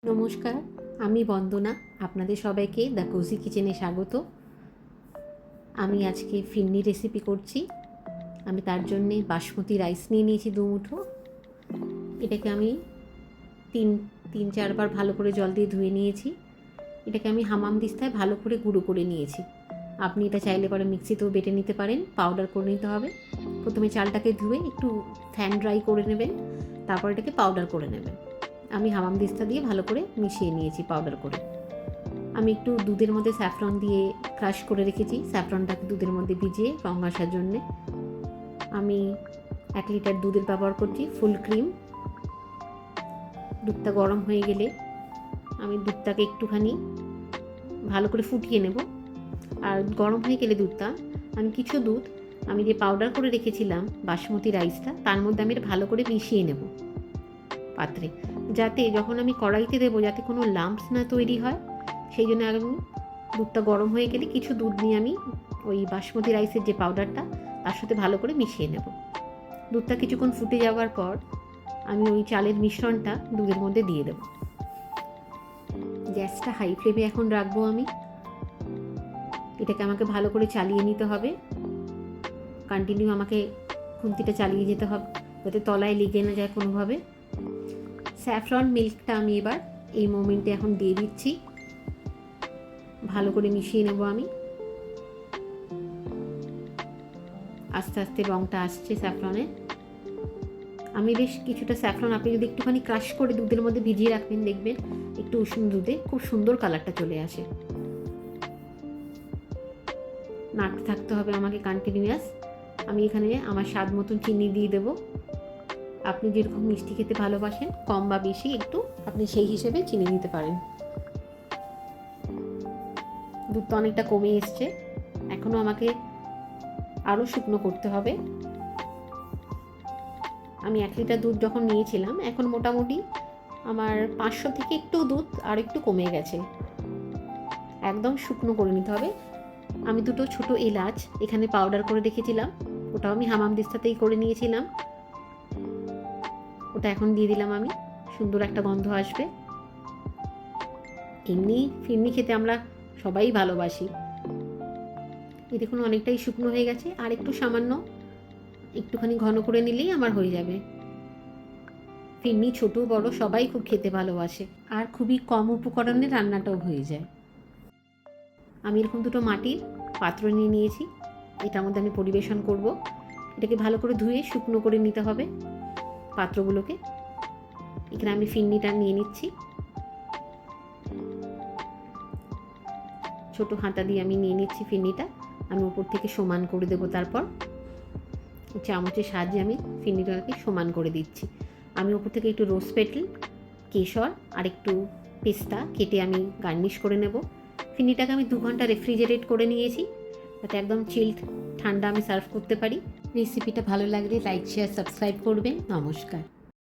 নমস্কার, আমি বন্দনা। আপনাদের সবাইকে দ্য কোজি কিচেনে স্বাগত। আমি আজকে ফিরনি রেসিপি করছি। আমি তার জন্যে বাসমতি রাইস নিয়ে নিয়েছি 2 মুঠো। এটাকে আমি তিন চারবার ভালো করে জল দিয়ে ধুয়ে নিয়েছি। এটাকে আমি হামাম দিস্তায় ভালো করে গুঁড়ো করে নিয়েছি। আপনি এটা চাইলে পরে মিক্সিতেও বেটে নিতে পারেন, পাউডার করে নিতে হবে। প্রথমে চালটাকে ধুয়ে একটু ফ্যান ড্রাই করে নেবেন, তারপর এটাকে পাউডার করে নেবেন। আমি হামাম দিস্তা দিয়ে ভালো করে মিশিয়ে নিয়েছি পাউডার করে। আমি একটু দুধের মধ্যে স্যাফরন দিয়ে ক্রাশ করে রেখেছি। স্যাফরনটাকে দুধের মধ্যে ভিজিয়ে রং আসার জন্যে। আমি 1 লিটার দুধের ব্যবহার করছি, ফুল ক্রিম। দুধটা গরম হয়ে গেলে আমি দুধটাকে একটুখানি ভালো করে ফুটিয়ে নেব। আর গরম হয়ে গেলে দুধটা আমি কিছু দুধ আমি যে পাউডার করে রেখেছিলাম বাসমতি রাইসটা, তার মধ্যে আমি এটা ভালো করে মিশিয়ে নেব পাত্রে, যাতে যখন আমি কড়াইতে দেবো যাতে কোনো লাম্পস না তৈরি হয়। সেই জন্য আমি দুধটা গরম হয়ে গেলে কিছু দুধ নিয়ে আমি ওই বাসমতি রাইসের যে পাউডারটা তার সাথে ভালো করে মিশিয়ে নেব। দুধটা কিছুক্ষণ ফুটে যাওয়ার পর আমি ওই চালের মিশ্রণটা দুধের মধ্যে দিয়ে দেব। গ্যাসটা হাই ফ্লেমে এখন রাখবো আমি। এটাকে আমাকে ভালো করে চালিয়ে নিতে হবে। কন্টিনিউ আমাকে খুন্তিটা চালিয়ে যেতে হবে যাতে তলায় লেগে না যায় কোনোভাবে। স্যাফরন মিল্কটা আমি এবার এই মোমেন্টে এখন দিয়ে দিচ্ছি। ভালো করে মিশিয়ে নেব আমি। আস্তে আস্তে রঙটা আসছে স্যাফরনের। আমি বেশ কিছুটা স্যাফরন, আপনি যদি একটুখানি ক্রাশ করে দুধের মধ্যে ভিজিয়ে রাখবেন, দেখবেন একটু উষ্ণ দুধে খুব সুন্দর কালারটা চলে আসে। নাড়তে থাকতে হবে আমাকে কন্টিনিউয়াস। আমি এখানে আমার স্বাদ মতন চিনি দিয়ে দেবো। আপনি যেরকম মিষ্টি খেতে ভালোবাসেন, কম বা বেশি একটু আপনি সেই হিসেবে চিনি দিতে পারেন। দুধটা অনেকটা কমে এসছে, এখনও আমাকে আরও শুকনো করতে হবে। আমি 1 লিটার দুধ যখন নিয়েছিলাম, এখন মোটামুটি আমার 500 থেকে একটু দুধ আর একটু কমে গেছে। একদম শুকনো করে নিতে হবে। আমি 2টো ছোট এলাচ এখানে পাউডার করে রেখেছিলাম, ওটাও আমি হামাম দিস্তাতেই করে নিয়েছিলাম। ওটা এখন দিয়ে দিলাম আমি, সুন্দর একটা গন্ধ আসবে। এমনি ফিরনি খেতে আমরা সবাই ভালোবাসি। এই দেখুন অনেকটাই শুকনো হয়ে গেছে, আর একটু সামান্য একটুখানি ঘন করে নিলেই আমার হয়ে যাবে। ফিরনি ছোট বড় সবাই খুব খেতে ভালোবাসে, আর খুবই কম উপকরণে রান্নাটাও হয়ে যায়। আমি এরকম 2টো মাটির পাত্র নিয়ে নিয়েছি, এটার মধ্যে আমি পরিবেশন করব। এটাকে ভালো করে ধুয়ে শুকনো করে নিতে হবে পাত্রগুলোকে। এখানে আমি ফিরনিটা নিয়ে নিচ্ছি, ছোট হাতা দিয়ে আমি নিয়ে নিচ্ছি ফিরনিটা। আমি উপর থেকে সমান করে দেবো, তারপর চামচের সাহায্যে আমি ফিরনিটাকে সমান করে দিচ্ছি। আমি উপর থেকে একটু রোজ পেটাল, কেশর আর একটু পেস্তা কেটে আমি গার্নিশ করে নেব। ফিরনিটাকে আমি 2 ঘন্টা রেফ্রিজারেট করে নিয়েছি, যাতে একদম চিল্ড ঠান্ডা আমি সার্ভ করতে পারি। রেসিপিটা ভালো লাগলে লাইক, শেয়ার, সাবস্ক্রাইব করবেন। নমস্কার।